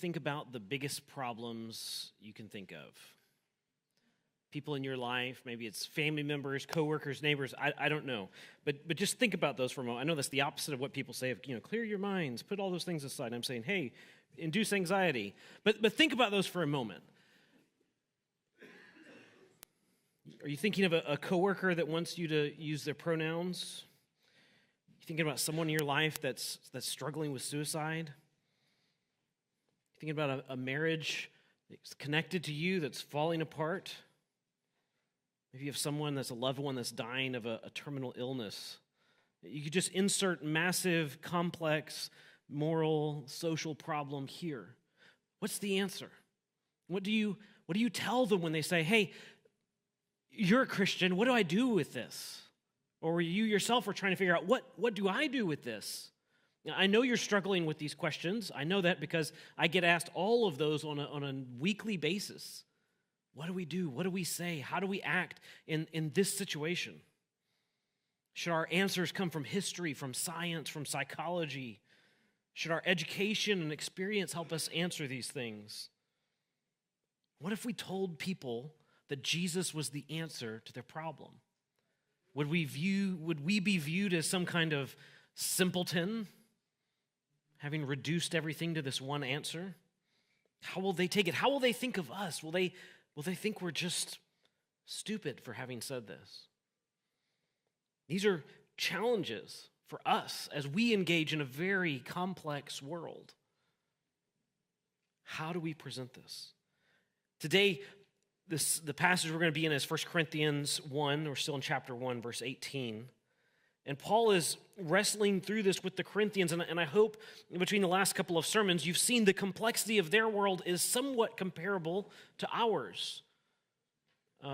think about the biggest problems you can think of? People in your life, maybe it's family members, coworkers, neighbors, I don't know. But just think about those for a moment. I know that's the opposite of what people say, clear your minds, put all those things aside. I'm saying, hey, induce anxiety. But think about those for a moment. Are you thinking of a coworker that wants you to use their pronouns? You thinking about someone in your life that's struggling with suicide? You thinking about a marriage that's connected to you that's falling apart? Maybe you have someone that's a loved one that's dying of a terminal illness. You could just insert massive, complex, moral, social problem here. What's the answer? What do you tell them when they say, hey, you're a Christian, what do I do with this? Or you yourself are trying to figure out, what do I do with this? Now, I know you're struggling with these questions. I know that because I get asked all of those on a weekly basis. What do we do? What do we say? How do we act in this situation? Should our answers come from history, from science, from psychology? Should our education and experience help us answer these things? What if we told people that Jesus was the answer to their problem? Would we be viewed as some kind of simpleton, having reduced everything to this one answer? How will they take it? How will they think of us? Will they think we're just stupid for having said this? These are challenges for us as we engage in a very complex world. How do we present this? Today, the passage we're going to be in is 1 Corinthians 1. We're still in chapter 1, verse 18. And Paul is wrestling through this with the Corinthians, and I hope between the last couple of sermons, you've seen the complexity of their world is somewhat comparable to ours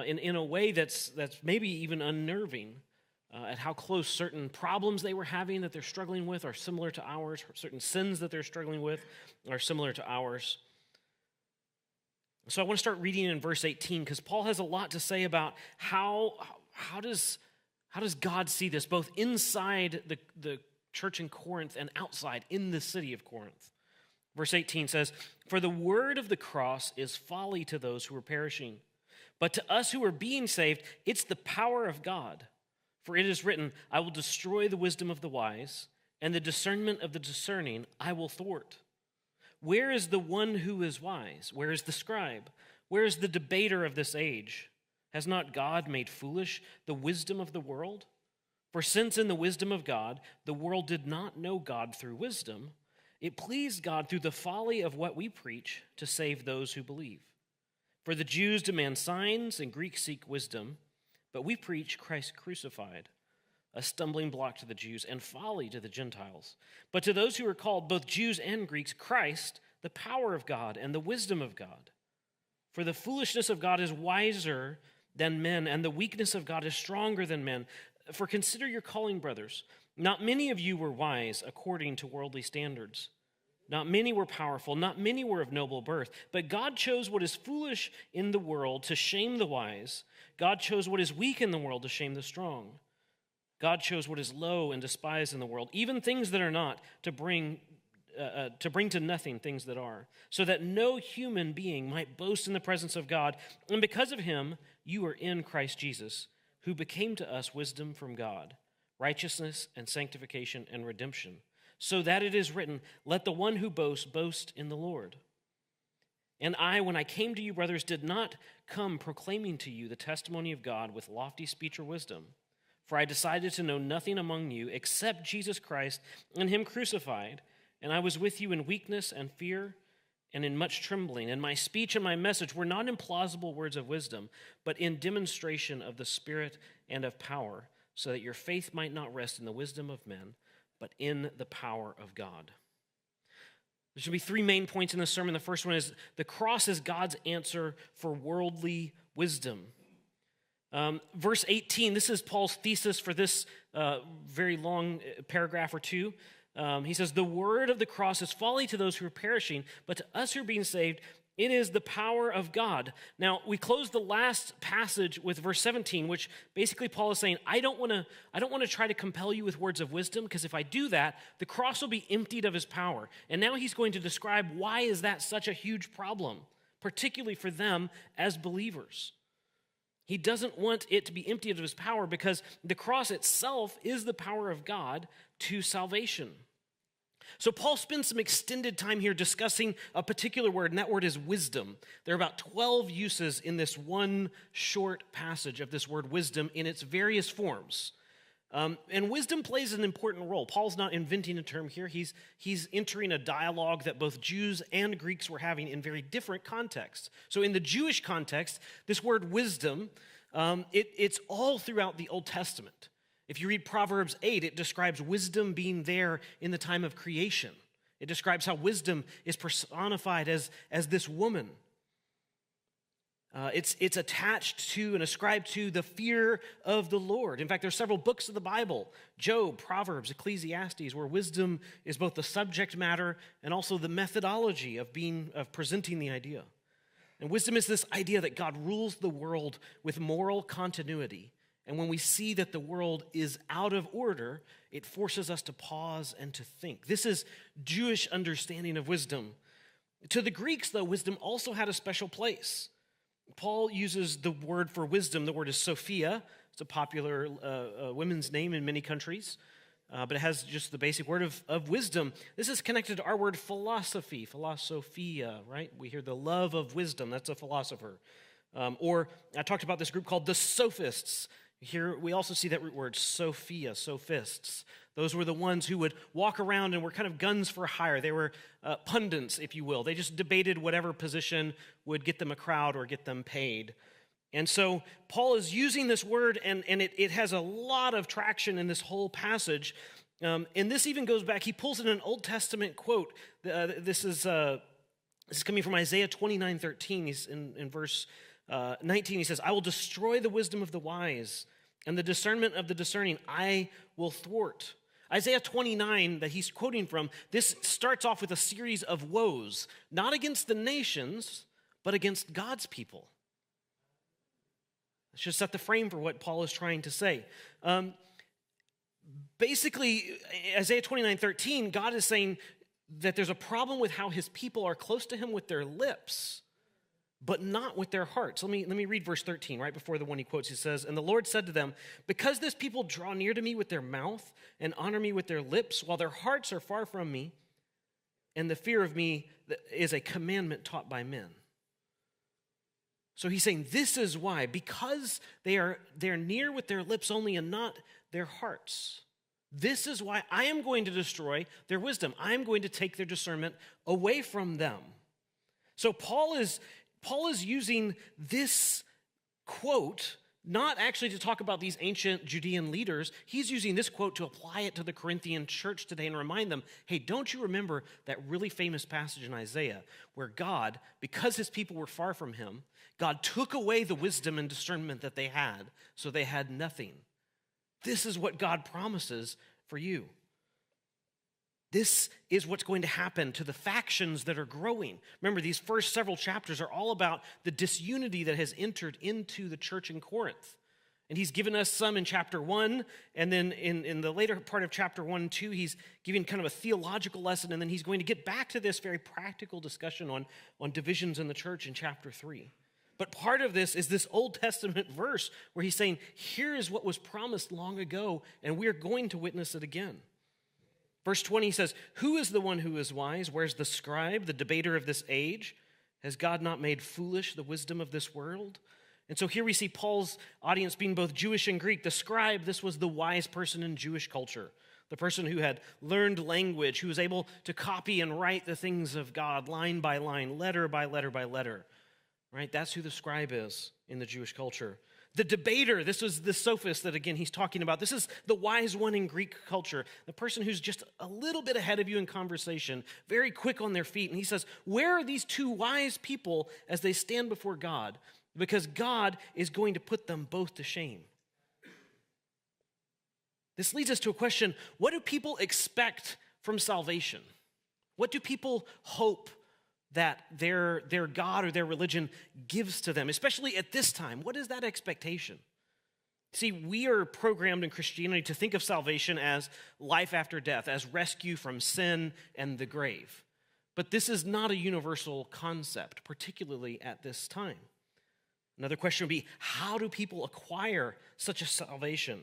in a way that's maybe even unnerving at how close certain problems they were having that they're struggling with are similar to ours, certain sins that they're struggling with are similar to ours. So I want to start reading in verse 18 because Paul has a lot to say about how does God see this, both inside the church in Corinth and outside in the city of Corinth. Verse 18 says, "For the word of the cross is folly to those who are perishing, but to us who are being saved, it's the power of God. For it is written, I will destroy the wisdom of the wise, and the discernment of the discerning I will thwart. Where is the one who is wise? Where is the scribe? Where is the debater of this age? Has not God made foolish the wisdom of the world? For since in the wisdom of God, the world did not know God through wisdom, it pleased God through the folly of what we preach to save those who believe. For the Jews demand signs and Greeks seek wisdom, but we preach Christ crucified, a stumbling block to the Jews and folly to the Gentiles. But to those who are called, both Jews and Greeks, Christ, the power of God and the wisdom of God. For the foolishness of God is wiser than men, and the weakness of God is stronger than men. For consider your calling, brothers. Not many of you were wise according to worldly standards. Not many were powerful, not many were of noble birth. But God chose what is foolish in the world to shame the wise. God chose what is weak in the world to shame the strong. God chose what is low and despised in the world, even things that are not, to bring to nothing things that are, so that no human being might boast in the presence of God. And because of him, you are in Christ Jesus, who became to us wisdom from God, righteousness and sanctification and redemption, so that it is written, let the one who boasts boast in the Lord. And I, when I came to you, brothers, did not come proclaiming to you the testimony of God with lofty speech or wisdom. For I decided to know nothing among you except Jesus Christ and him crucified. And I was with you in weakness and fear and in much trembling. And my speech and my message were not in plausible words of wisdom, but in demonstration of the Spirit and of power, so that your faith might not rest in the wisdom of men, but in the power of God. There should be three main points in this sermon. The first one is the cross is God's answer for worldly wisdom. Verse 18, this is Paul's thesis for this very long paragraph or two. He says, the word of the cross is folly to those who are perishing, but to us who are being saved, It is the power of God. Now, we close the last passage with verse 17, which basically Paul is saying, I don't want to try to compel you with words of wisdom, because if I do that, the cross will be emptied of his power. And now he's going to describe why is that such a huge problem, particularly for them as believers. He doesn't want it to be emptied of his power because the cross itself is the power of God to salvation. So Paul spends some extended time here discussing a particular word, and that word is wisdom. There are about 12 uses in this one short passage of this word wisdom in its various forms. And wisdom plays an important role. Paul's not inventing a term here. He's entering a dialogue that both Jews and Greeks were having in very different contexts. So in the Jewish context, this word wisdom, it's all throughout the Old Testament. If you read Proverbs 8, it describes wisdom being there in the time of creation. It describes how wisdom is personified as this woman. It's attached to and ascribed to the fear of the Lord. In fact, there are several books of the Bible, Job, Proverbs, Ecclesiastes, where wisdom is both the subject matter and also the methodology of presenting the idea. And wisdom is this idea that God rules the world with moral continuity. And when we see that the world is out of order, it forces us to pause and to think. This is Jewish understanding of wisdom. To the Greeks, though, wisdom also had a special place. Paul uses the word for wisdom. The word is Sophia. It's a popular women's name in many countries, but it has just the basic word of wisdom. This is connected to our word philosophy, philosophia, right? We hear the love of wisdom. That's a philosopher. Or I talked about this group called the sophists. Here we also see that root word, Sophia, sophists. Those were the ones who would walk around and were kind of guns for hire. They were pundits, if you will. They just debated whatever position would get them a crowd or get them paid. And so Paul is using this word, and it has a lot of traction in this whole passage. And this even goes back, he pulls in an Old Testament quote. This is coming from Isaiah 29:13. He's in verse 19, he says, I will destroy the wisdom of the wise, and the discernment of the discerning I will thwart. Isaiah 29 that he's quoting from, this starts off with a series of woes, not against the nations, but against God's people. Let's just set the frame for what Paul is trying to say. Basically, Isaiah 29:13, God is saying that there's a problem with how his people are close to him with their lips, but not with their hearts. Let me read verse 13, right before the one he quotes. He says, and the Lord said to them, because this people draw near to me with their mouth and honor me with their lips, while their hearts are far from me, and the fear of me is a commandment taught by men. So he's saying this is why, because they're near with their lips only and not their hearts. This is why I am going to destroy their wisdom. I am going to take their discernment away from them. So Paul is using this quote not actually to talk about these ancient Judean leaders. He's using this quote to apply it to the Corinthian church today and remind them, hey, don't you remember that really famous passage in Isaiah where God, because his people were far from him, God took away the wisdom and discernment that they had, so they had nothing. This is what God promises for you. This is what's going to happen to the factions that are growing. Remember, these first several chapters are all about the disunity that has entered into the church in Corinth. And he's given us some in chapter 1, and then in the later part of chapter 1 and 2, he's giving kind of a theological lesson, and then he's going to get back to this very practical discussion on divisions in the church in chapter 3. But part of this is this Old Testament verse where he's saying, here is what was promised long ago, and we are going to witness it again. Verse 20 says, who is the one who is wise? Where's the scribe, the debater of this age? Has God not made foolish the wisdom of this world? And so here we see Paul's audience being both Jewish and Greek. The scribe, this was the wise person in Jewish culture, the person who had learned language, who was able to copy and write the things of God line by line, letter by letter by letter. Right? That's who the scribe is in the Jewish culture. The debater, this was the sophist that, again, he's talking about. This is the wise one in Greek culture, the person who's just a little bit ahead of you in conversation, very quick on their feet. And he says, where are these two wise people as they stand before God? Because God is going to put them both to shame. This leads us to a question, what do people expect from salvation? What do people hope that their God or their religion gives to them, especially at this time. What is that expectation? See, we are programmed in Christianity to think of salvation as life after death, as rescue from sin and the grave. But this is not a universal concept, particularly at this time. Another question would be, how do people acquire such a salvation?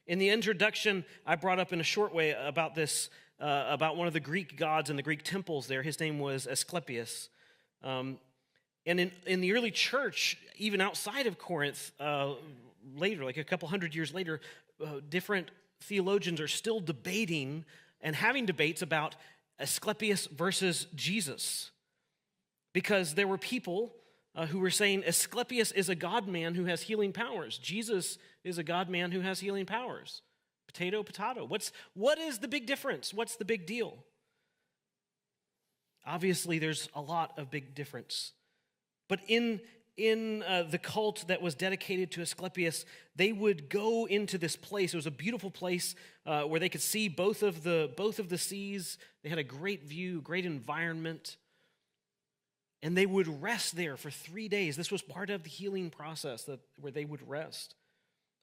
In the introduction, I brought up in a short way about this, about one of the Greek gods in the Greek temples there. His name was Asclepius. And in the early church, even outside of Corinth, later, like a couple hundred years later, different theologians are still debating and having debates about Asclepius versus Jesus. Because there were people who were saying Asclepius is a God-man who has healing powers. Jesus is a God-man who has healing powers. Potato, potato. What is the big difference? What's the big deal? Obviously, there's a lot of big difference. But in the cult that was dedicated to Asclepius, they would go into this place. It was a beautiful place where they could see both of the seas. They had a great view, great environment. And they would rest there for 3 days. This was part of the healing process where they would rest.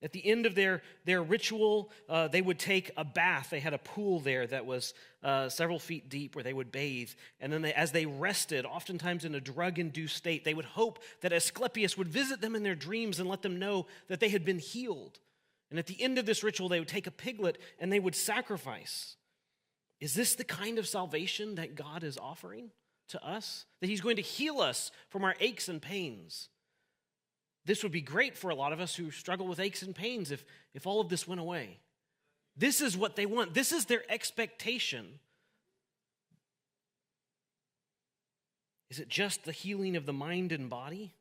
At the end of their ritual, they would take a bath. They had a pool there that was several feet deep where they would bathe. And then as they rested, oftentimes in a drug-induced state, they would hope that Asclepius would visit them in their dreams and let them know that they had been healed. And at the end of this ritual, they would take a piglet and they would sacrifice. Is this the kind of salvation that God is offering to us? That he's going to heal us from our aches and pains? This would be great for a lot of us who struggle with aches and pains if all of this went away. This is what they want. This is their expectation. Is it just the healing of the mind and body?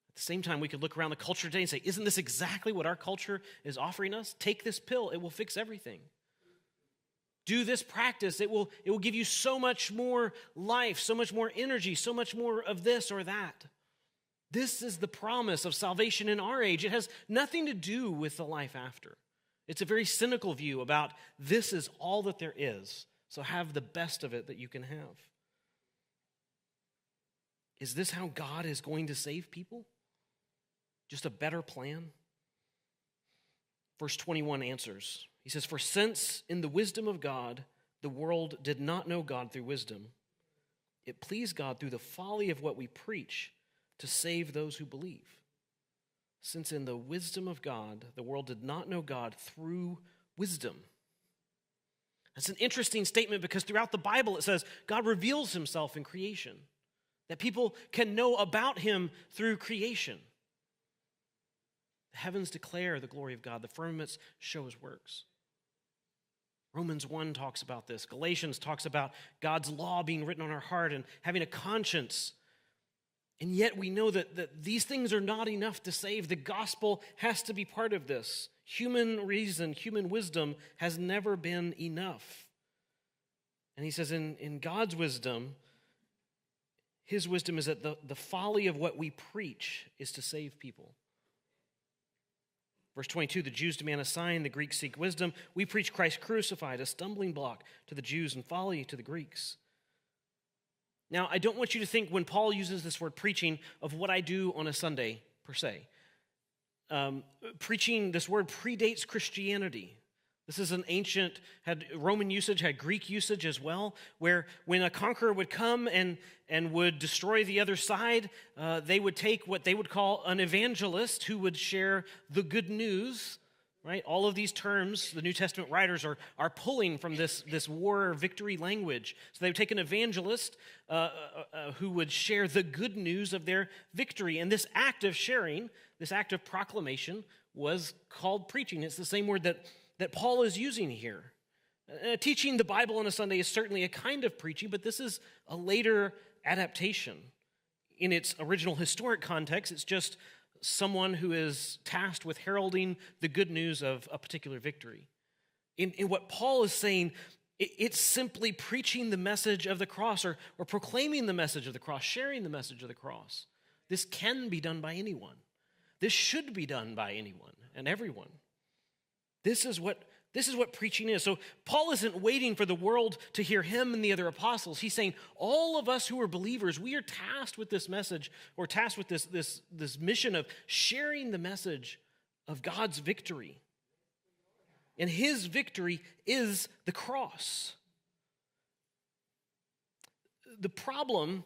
At the same time, we could look around the culture today and say, isn't this exactly what our culture is offering us? Take this pill, it will fix everything. Do this practice, it will give you so much more life, so much more energy, so much more of this or that. This is the promise of salvation in our age. It has nothing to do with the life after. It's a very cynical view about this is all that there is, so have the best of it that you can have. Is this how God is going to save people? Just a better plan? Verse 21 answers. He says, "For since in the wisdom of God, the world did not know God through wisdom, it pleased God through the folly of what we preach to save those who believe. Since in the wisdom of God, the world did not know God through wisdom." That's an interesting statement because throughout the Bible it says God reveals himself in creation, that people can know about him through creation. The heavens declare the glory of God. The firmaments show his works. Romans 1 talks about this. Galatians talks about God's law being written on our heart and having a conscience. And yet we know that these things are not enough to save. The gospel has to be part of this. Human reason, human wisdom has never been enough. And he says in God's wisdom, his wisdom is that the folly of what we preach is to save people. Verse 22, the Jews demand a sign, the Greeks seek wisdom. We preach Christ crucified, a stumbling block to the Jews and folly to the Greeks. Now, I don't want you to think when Paul uses this word preaching of what I do on a Sunday, per se. Preaching, this word predates Christianity. This is an ancient, had Roman usage, had Greek usage as well, where when a conqueror would come and would destroy the other side, they would take what they would call an evangelist who would share the good news, right? All of these terms, the New Testament writers are pulling from this war victory language. So they would take an evangelist who would share the good news of their victory. And this act of sharing, this act of proclamation was called preaching. It's the same word that Paul is using here. Teaching the Bible on a Sunday is certainly a kind of preaching, but this is a later adaptation. In its original historic context, it's just someone who is tasked with heralding the good news of a particular victory. In what Paul is saying, it's simply preaching the message of the cross or proclaiming the message of the cross, sharing the message of the cross. This can be done by anyone. This should be done by anyone and everyone. This is what This is what preaching is. So Paul isn't waiting for the world to hear him and the other apostles. He's saying all of us who are believers, we are tasked with this message, or tasked with this mission of sharing the message of God's victory. And his victory is the cross. The problem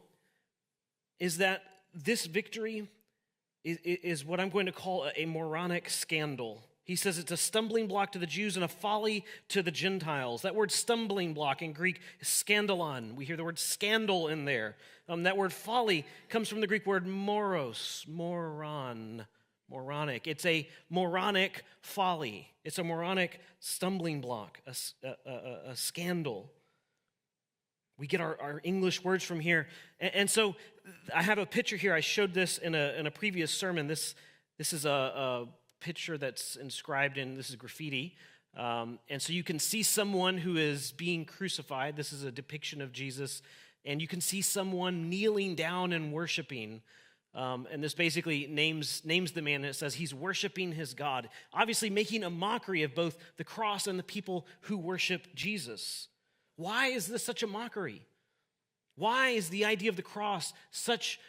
is that this victory is what I'm going to call a moronic scandal. He says it's a stumbling block to the Jews and a folly to the Gentiles. That word stumbling block in Greek is scandalon. We hear the word scandal in there. That word folly comes from the Greek word moros, moronic. It's a moronic folly. It's a moronic stumbling block, a scandal. We get our English words from here. And so I have a picture here. I showed this in a previous sermon. This is a picture that's inscribed in, this is graffiti. And so you can see someone who is being crucified. This is a depiction of Jesus. And you can see someone kneeling down and worshiping. And this basically names the man, and it says he's worshiping his God, obviously making a mockery of both the cross and the people who worship Jesus. Why is this such a mockery? Why is the idea of the cross such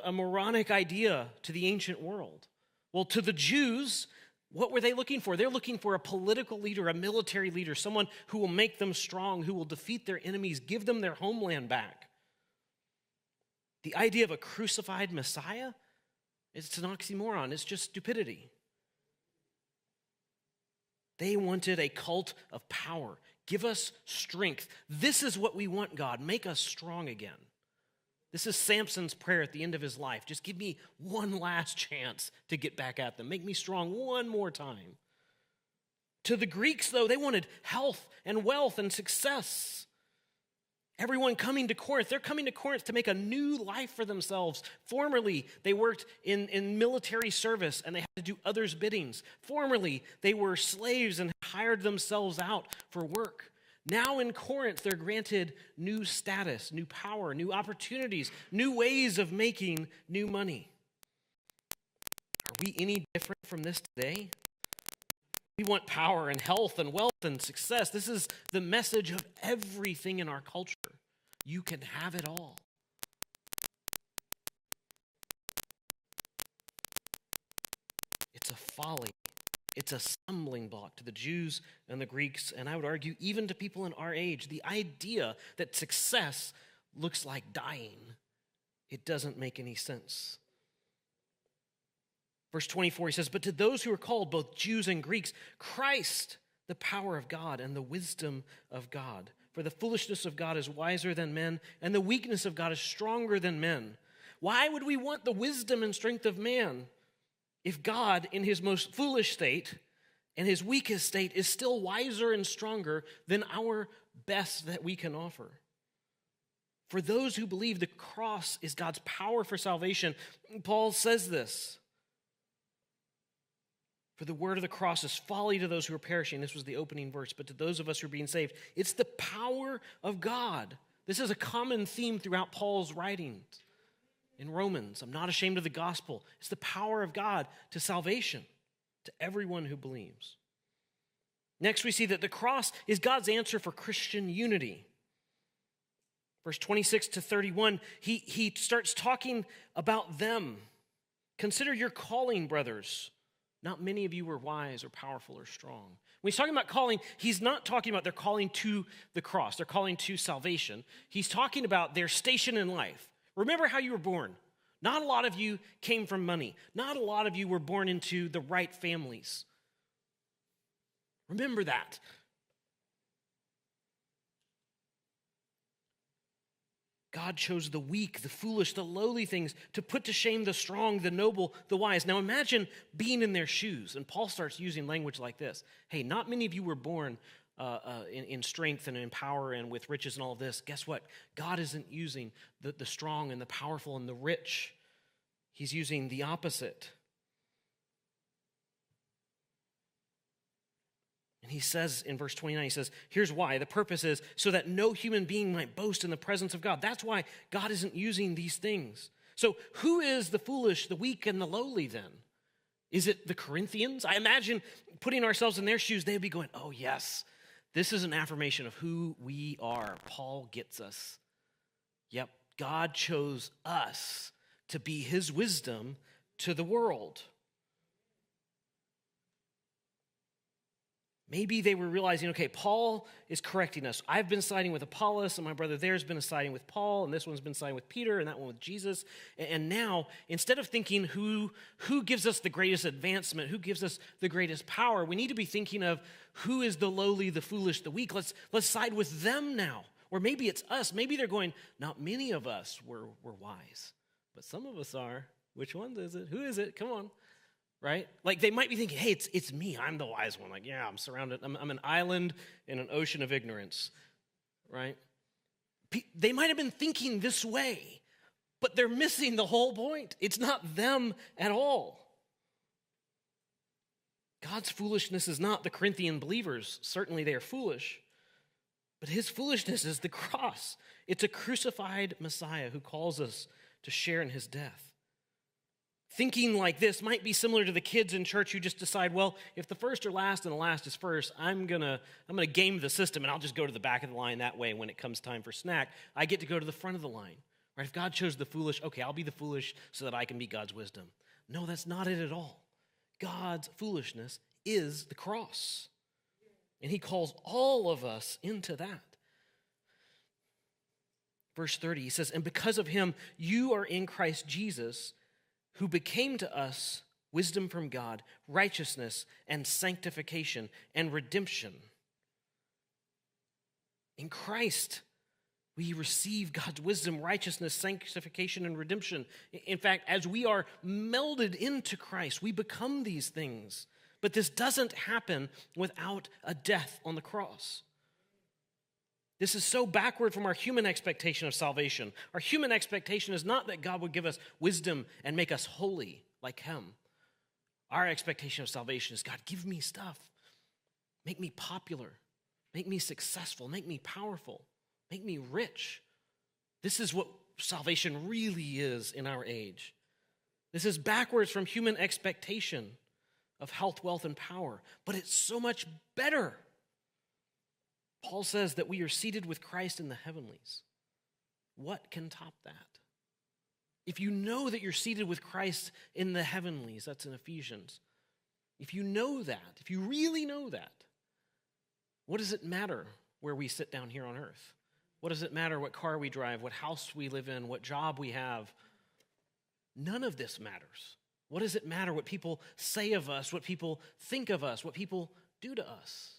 a moronic idea to the ancient world? Well, to the Jews, what were they looking for? They're looking for a political leader, a military leader, someone who will make them strong, who will defeat their enemies, give them their homeland back. The idea of a crucified Messiah is an oxymoron. It's just stupidity. They wanted a cult of power. Give us strength. This is what we want, God. Make us strong again. This is Samson's prayer at the end of his life. Just give me one last chance to get back at them. Make me strong one more time. To the Greeks, though, they wanted health and wealth and success. Everyone coming to Corinth, they're coming to Corinth to make a new life for themselves. Formerly, they worked in military service and they had to do others' biddings. Formerly, they were slaves and hired themselves out for work. Now in Corinth, they're granted new status, new power, new opportunities, new ways of making new money. Are we any different from this today? We want power and health and wealth and success. This is the message of everything in our culture. You can have it all. It's a folly. It's a stumbling block to the Jews and the Greeks, and I would argue even to people in our age. The idea that success looks like dying, it doesn't make any sense. Verse 24, he says, "But to those who are called, both Jews and Greeks, Christ, the power of God and the wisdom of God. For the foolishness of God is wiser than men, and the weakness of God is stronger than men." Why would we want the wisdom and strength of man if God, in his most foolish state and his weakest state, is still wiser and stronger than our best that we can offer? For those who believe the cross is God's power for salvation, Paul says this. For the word of the cross is folly to those who are perishing. This was the opening verse. But to those of us who are being saved, it's the power of God. This is a common theme throughout Paul's writings in Romans. I'm not ashamed of the gospel. It's the power of God to salvation, to everyone who believes. Next, we see that the cross is God's answer for Christian unity. Verse 26 to 31, he starts talking about them. "Consider your calling, brothers. Not many of you were wise or powerful or strong." When he's talking about calling, he's not talking about their calling to the cross, their calling to salvation. He's talking about their station in life. Remember how you were born. Not a lot of you came from money. Not a lot of you were born into the right families. Remember that. God chose the weak, the foolish, the lowly things to put to shame the strong, the noble, the wise. Now imagine being in their shoes. And Paul starts using language like this. Hey, not many of you were born in strength and in power and with riches and all of this. Guess what? God isn't using the strong and the powerful and the rich. He's using the opposite. And he says in verse 29, he says, here's why. The purpose is so that no human being might boast in the presence of God. That's why God isn't using these things. So who is the foolish, the weak, and the lowly then? Is it the Corinthians? I imagine putting ourselves in their shoes, they'd be going, oh yes, this is an affirmation of who we are. Paul gets us. Yep, God chose us to be his wisdom to the world. Maybe they were realizing, okay, Paul is correcting us. I've been siding with Apollos, and my brother there's been siding with Paul, and this one's been siding with Peter, and that one with Jesus. And now, instead of thinking who gives us the greatest advancement, who gives us the greatest power, we need to be thinking of who is the lowly, the foolish, the weak. Let's side with them now. Or maybe it's us. Maybe they're going, not many of us were wise, but some of us are. Which one is it? Who is it? Come on. Right? Like they might be thinking, hey, it's me. I'm the wise one. Like, yeah, I'm surrounded. I'm an island in an ocean of ignorance. Right? They might have been thinking this way, but they're missing the whole point. It's not them at all. God's foolishness is not the Corinthian believers. Certainly they are foolish. But his foolishness is the cross. It's a crucified Messiah who calls us to share in his death. Thinking like this might be similar to the kids in church who just decide, well, if the first are last and the last is first, I'm gonna game the system and I'll just go to the back of the line that way when it comes time for snack. I get to go to the front of the line. Right? If God chose the foolish, okay, I'll be the foolish so that I can be God's wisdom. No, that's not it at all. God's foolishness is the cross. And he calls all of us into that. Verse 30, he says, and because of him, you are in Christ Jesus, who became to us wisdom from God, righteousness and sanctification and redemption. In Christ, we receive God's wisdom, righteousness, sanctification, and redemption. In fact, as we are melded into Christ, we become these things. But this doesn't happen without a death on the cross. This is so backward from our human expectation of salvation. Our human expectation is not that God would give us wisdom and make us holy like him. Our expectation of salvation is, God, give me stuff. Make me popular. Make me successful. Make me powerful. Make me rich. This is what salvation really is in our age. This is backwards from human expectation of health, wealth, and power. But it's so much better. Paul says that we are seated with Christ in the heavenlies. What can top that? If you know that you're seated with Christ in the heavenlies, that's in Ephesians. If you know that, if you really know that, what does it matter where we sit down here on earth? What does it matter what car we drive, what house we live in, what job we have? None of this matters. What does it matter what people say of us, what people think of us, what people do to us?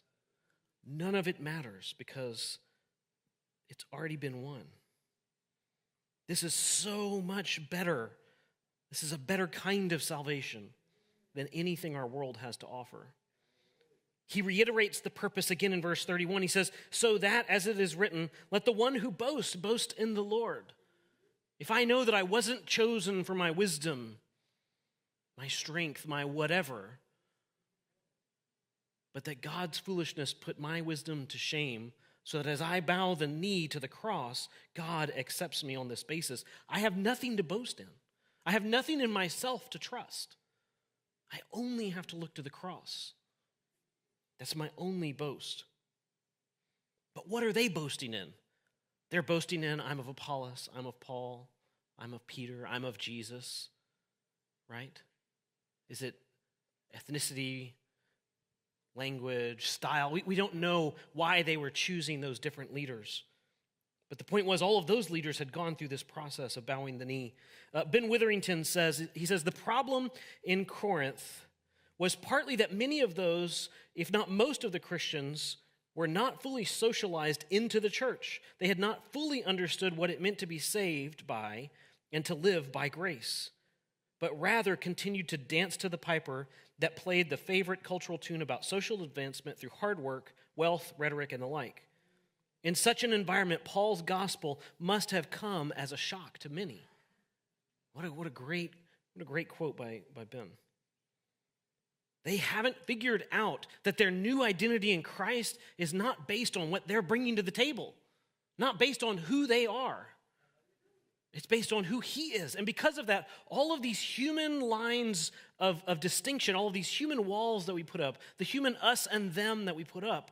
None of it matters because it's already been won. This is so much better. This is a better kind of salvation than anything our world has to offer. He reiterates the purpose again in verse 31. He says, so that, as it is written, let the one who boasts boast in the Lord. If I know that I wasn't chosen for my wisdom, my strength, my whatever, but that God's foolishness put my wisdom to shame, so that as I bow the knee to the cross, God accepts me on this basis. I have nothing to boast in. I have nothing in myself to trust. I only have to look to the cross. That's my only boast. But what are they boasting in? They're boasting in, I'm of Apollos, I'm of Paul, I'm of Peter, I'm of Jesus, right? Is it ethnicity, language, style? We don't know why they were choosing those different leaders. But the point was, all of those leaders had gone through this process of bowing the knee. Ben Witherington says, the problem in Corinth was partly that many of those, if not most of the Christians, were not fully socialized into the church. They had not fully understood what it meant to be saved by and to live by grace, but rather continued to dance to the piper that played the favorite cultural tune about social advancement through hard work, wealth, rhetoric, and the like. In such an environment, Paul's gospel must have come as a shock to many. What a great quote by Ben. They haven't figured out that their new identity in Christ is not based on what they're bringing to the table, not based on who they are. It's based on who he is. And because of that, all of these human lines of distinction, all of these human walls that we put up, the human us and them that we put up,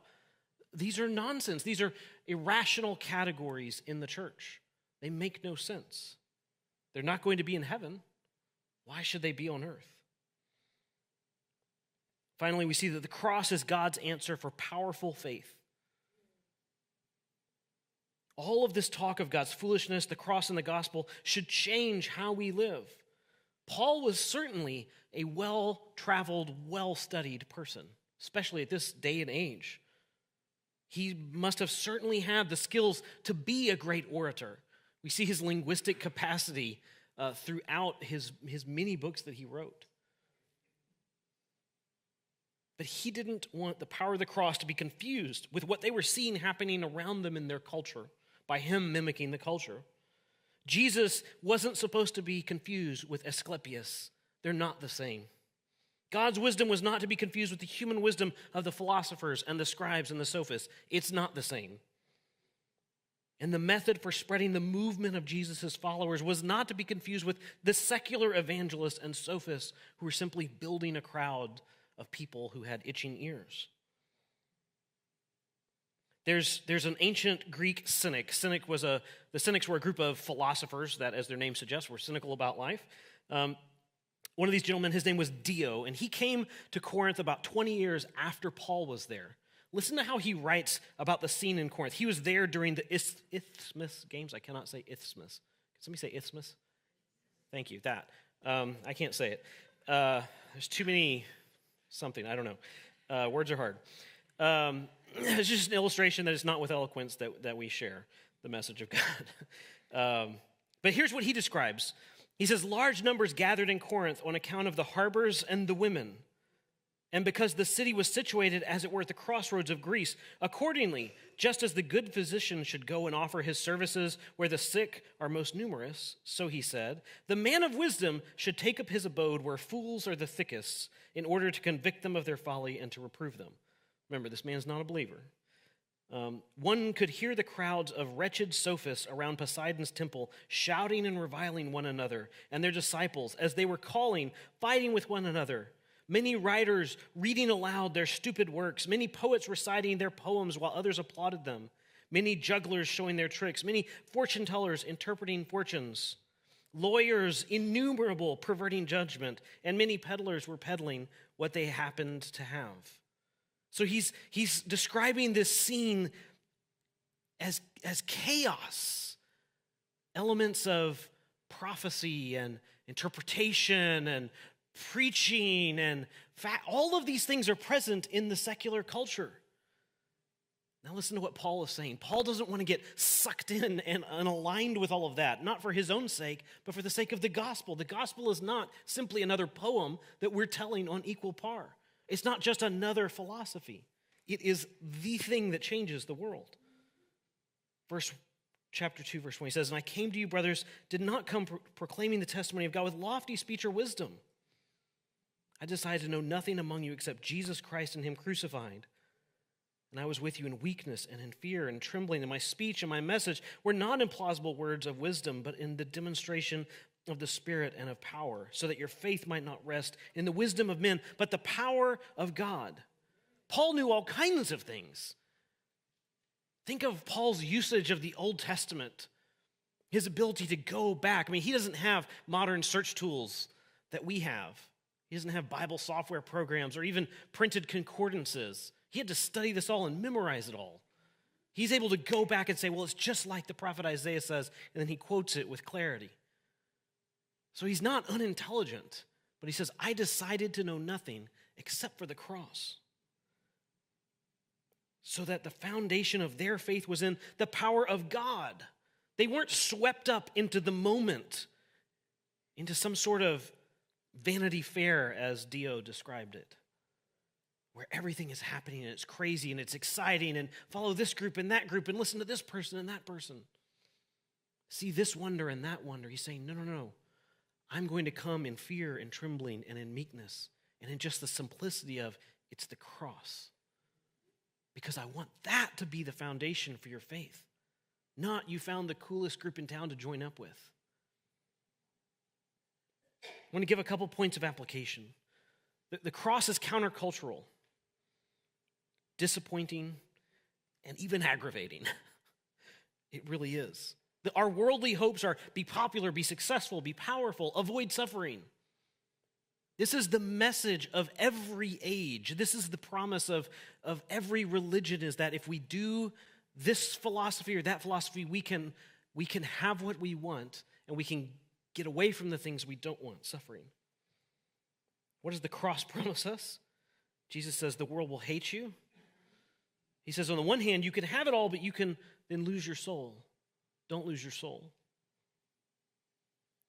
these are nonsense. These are irrational categories in the church. They make no sense. They're not going to be in heaven. Why should they be on earth? Finally, we see that the cross is God's answer for powerful faith. All of this talk of God's foolishness, the cross, and the gospel should change how we live. Paul was certainly a well-traveled, well-studied person, especially at this day and age. He must have certainly had the skills to be a great orator. We see his linguistic capacity throughout his many books that he wrote. But he didn't want the power of the cross to be confused with what they were seeing happening around them in their culture by him mimicking the culture. Jesus wasn't supposed to be confused with Asclepius. They're not the same. God's wisdom was not to be confused with the human wisdom of the philosophers and the scribes and the sophists. It's not the same. And the method for spreading the movement of Jesus' followers was not to be confused with the secular evangelists and sophists who were simply building a crowd of people who had itching ears. There's an ancient Greek cynic. The cynics were a group of philosophers that, as their name suggests, were cynical about life. One of these gentlemen, his name was Dio, and he came to Corinth about 20 years after Paul was there. Listen to how he writes about the scene in Corinth. He was there during the Isthmus Games. I cannot say Isthmus. Can somebody say Isthmus? Thank you, that. I can't say it. There's too many something, I don't know. Words are hard. It's just an illustration that it's not with eloquence that we share the message of God. But here's what he describes. He says, large numbers gathered in Corinth on account of the harbors and the women, and because the city was situated, as it were, at the crossroads of Greece. Accordingly, just as the good physician should go and offer his services where the sick are most numerous, so he said, the man of wisdom should take up his abode where fools are the thickest, in order to convict them of their folly and to reprove them. Remember, this man's not a believer. One could hear the crowds of wretched sophists around Poseidon's temple shouting and reviling one another and their disciples as they were calling, fighting with one another. Many writers reading aloud their stupid works, many poets reciting their poems while others applauded them, many jugglers showing their tricks, many fortune tellers interpreting fortunes, lawyers innumerable perverting judgment, and many peddlers were peddling what they happened to have. So he's describing this scene as chaos, elements of prophecy and interpretation and preaching and all of these things are present in the secular culture. Now listen to what Paul is saying. Paul doesn't want to get sucked in and aligned with all of that, not for his own sake, but for the sake of the gospel. The gospel is not simply another poem that we're telling on equal par. It's not just another philosophy. It is the thing that changes the world. Chapter 2, verse 1, he says, and I came to you, brothers, did not come proclaiming the testimony of God with lofty speech or wisdom. I decided to know nothing among you except Jesus Christ and him crucified. And I was with you in weakness and in fear and trembling, and my speech and my message were not in plausible words of wisdom, but in the demonstration of the Spirit and of power, so that your faith might not rest in the wisdom of men, but the power of God. Paul knew all kinds of things. Think of Paul's usage of the Old Testament, his ability to go back. I mean, he doesn't have modern search tools that we have. He doesn't have Bible software programs or even printed concordances. He had to study this all and memorize it all. He's able to go back and say, well, it's just like the prophet Isaiah says, and then he quotes it with clarity. So he's not unintelligent, but he says, I decided to know nothing except for the cross, so that the foundation of their faith was in the power of God. They weren't swept up into the moment, into some sort of Vanity Fair, as Dio described it, where everything is happening and it's crazy and it's exciting and follow this group and that group and listen to this person and that person. See this wonder and that wonder. He's saying, no. I'm going to come in fear and trembling and in meekness and in just the simplicity of it's the cross. Because I want that to be the foundation for your faith. Not you found the coolest group in town to join up with. I want to give a couple points of application. The cross is countercultural, disappointing, and even aggravating. It really is. Our worldly hopes are be popular, be successful, be powerful, avoid suffering. This is the message of every age. This is the promise of every religion, is that if we do this philosophy or that philosophy, we can have what we want, and we can get away from the things we don't want, suffering. What does the cross promise us? Jesus says the world will hate you. He says on the one hand, you can have it all, but you can then lose your soul. Don't lose your soul.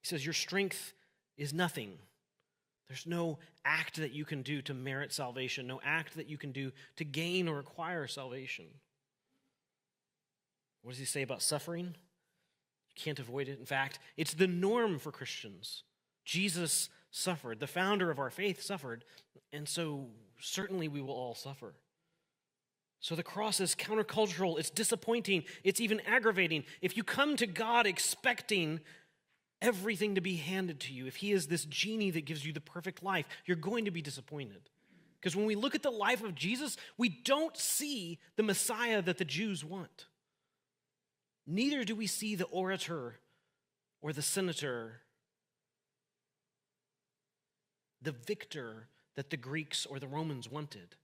He says your strength is nothing. There's no act that you can do to merit salvation, no act that you can do to gain or acquire salvation. What does he say about suffering? You can't avoid it. In fact, it's the norm for Christians. Jesus suffered. The founder of our faith suffered, and so certainly we will all suffer. So the cross is countercultural, it's disappointing, it's even aggravating. If you come to God expecting everything to be handed to you, if he is this genie that gives you the perfect life, you're going to be disappointed. Because when we look at the life of Jesus, we don't see the Messiah that the Jews want. Neither do we see the orator or the senator, the victor that the Greeks or the Romans wanted.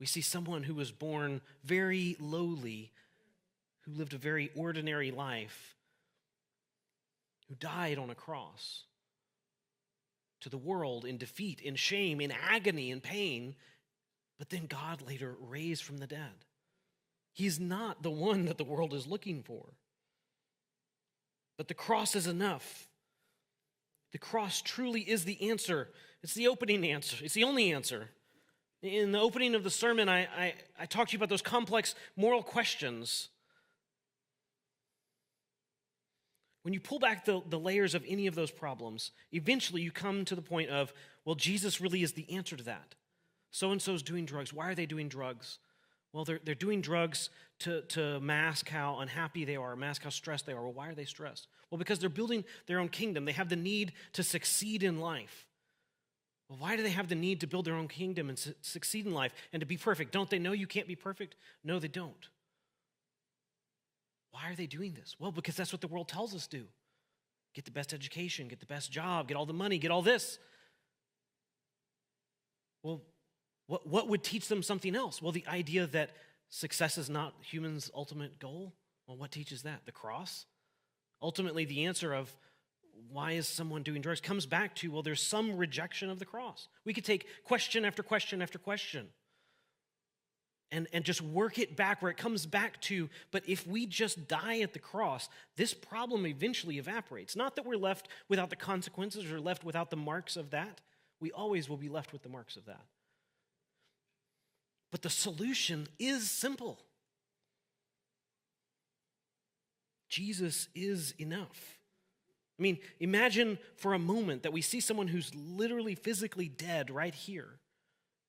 We see someone who was born very lowly, who lived a very ordinary life, who died on a cross to the world in defeat, in shame, in agony, in pain, but then God later raised from the dead. He's not the one that the world is looking for. But the cross is enough. The cross truly is the answer. It's the opening answer. It's the only answer. In the opening of the sermon, I talked to you about those complex moral questions. When you pull back the layers of any of those problems, eventually you come to the point of, well, Jesus really is the answer to that. So-and-so is doing drugs. Why are they doing drugs? Well, they're doing drugs to mask how unhappy they are, mask how stressed they are. Well, why are they stressed? Well, because they're building their own kingdom. They have the need to succeed in life. Well, why do they have the need to build their own kingdom and succeed in life and to be perfect? Don't they know you can't be perfect? No, they don't. Why are they doing this? Well, because that's what the world tells us to. Get the best education, get the best job, get all the money, get all this. Well, what would teach them something else? Well, the idea that success is not humans' ultimate goal. Well, what teaches that? The cross? Ultimately, the answer of why is someone doing drugs comes back to, well, there's some rejection of the cross. We could take question after question after question and just work it back where it comes back to, but if we just die at the cross, this problem eventually evaporates. Not that we're left without the consequences or left without the marks of that. We always will be left with the marks of that. But the solution is simple. Jesus is enough. I mean, imagine for a moment that we see someone who's literally physically dead right here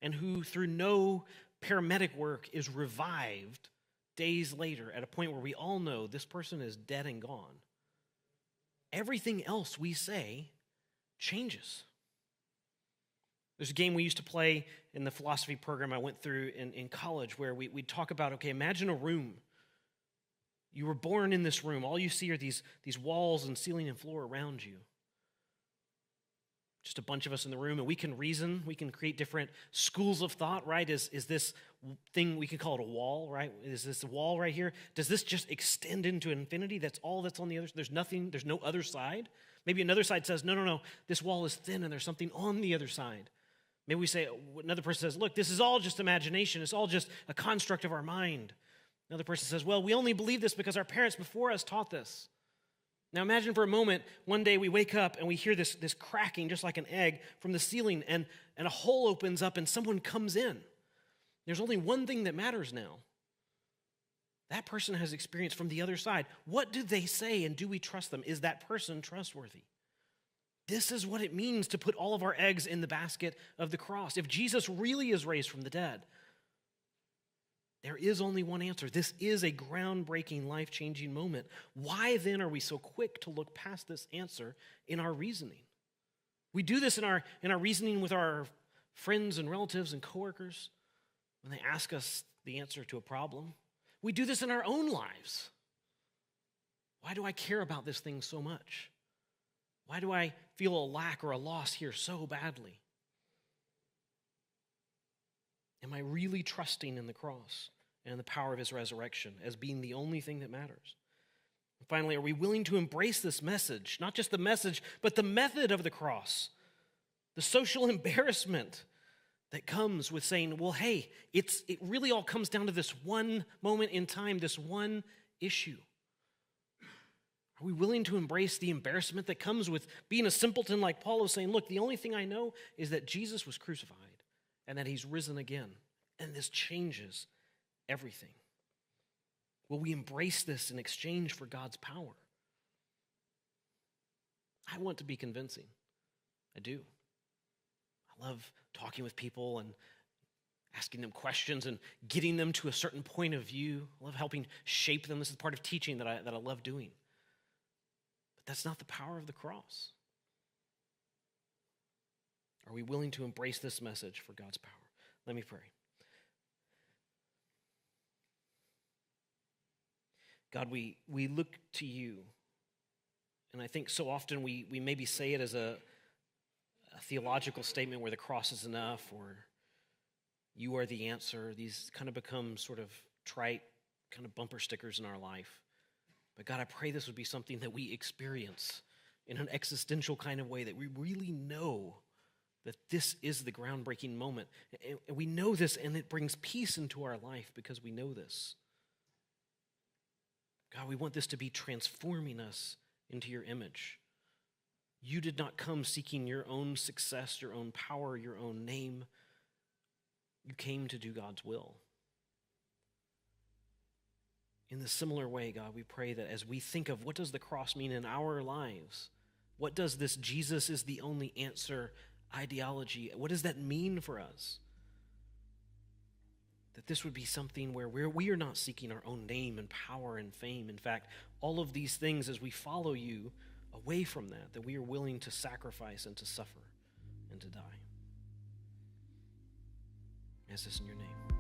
and who through no paramedic work is revived days later at a point where we all know this person is dead and gone. Everything else we say changes. There's a game we used to play in the philosophy program I went through in college where we'd talk about, okay, imagine a room. You were born in this room. All you see are these walls and ceiling and floor around you. Just a bunch of us in the room, and we can reason. We can create different schools of thought, right? Is this thing, we can call it a wall, right? Is this a wall right here? Does this just extend into infinity? That's all that's on the other side? There's nothing, there's no other side? Maybe another side says, no, this wall is thin and there's something on the other side. Maybe we say, another person says, look, this is all just imagination. It's all just a construct of our mind. Another person says, well, we only believe this because our parents before us taught this. Now imagine for a moment, one day we wake up and we hear this cracking just like an egg from the ceiling and a hole opens up and someone comes in. There's only one thing that matters now. That person has experience from the other side. What do they say and do we trust them? Is that person trustworthy? This is what it means to put all of our eggs in the basket of the cross. If Jesus really is raised from the dead, there is only one answer. This is a groundbreaking, life-changing moment. Why then are we so quick to look past this answer in our reasoning? We do this in our reasoning with our friends and relatives and coworkers when they ask us the answer to a problem. We do this in our own lives. Why do I care about this thing so much? Why do I feel a lack or a loss here so badly? Am I really trusting in the cross and the power of his resurrection as being the only thing that matters? And finally, are we willing to embrace this message? Not just the message, but the method of the cross. The social embarrassment that comes with saying, well, hey, it really all comes down to this one moment in time, this one issue. Are we willing to embrace the embarrassment that comes with being a simpleton like Paul is saying, look, the only thing I know is that Jesus was crucified and that he's risen again, and this changes everything. Will we embrace this in exchange for God's power? I want to be convincing. I do. I love talking with people and asking them questions and getting them to a certain point of view. I love helping shape them. This is part of teaching that I love doing. But that's not the power of the cross. Are we willing to embrace this message for God's power? Let me pray. God, we look to you, and I think so often we maybe say it as a theological statement where the cross is enough, or you are the answer. These kind of become sort of trite kind of bumper stickers in our life. But God, I pray this would be something that we experience in an existential kind of way, that we really know that this is the groundbreaking moment. And we know this, and it brings peace into our life because we know this. God, we want this to be transforming us into your image. You did not come seeking your own success, your own power, your own name. You came to do God's will. In the similar way, God, we pray that as we think of what does the cross mean in our lives, what does this Jesus is the only answer ideology, what does that mean for us? That this would be something where we are not seeking our own name and power and fame. In fact, all of these things as we follow you away from that we are willing to sacrifice and to suffer and to die. I ask this in your name.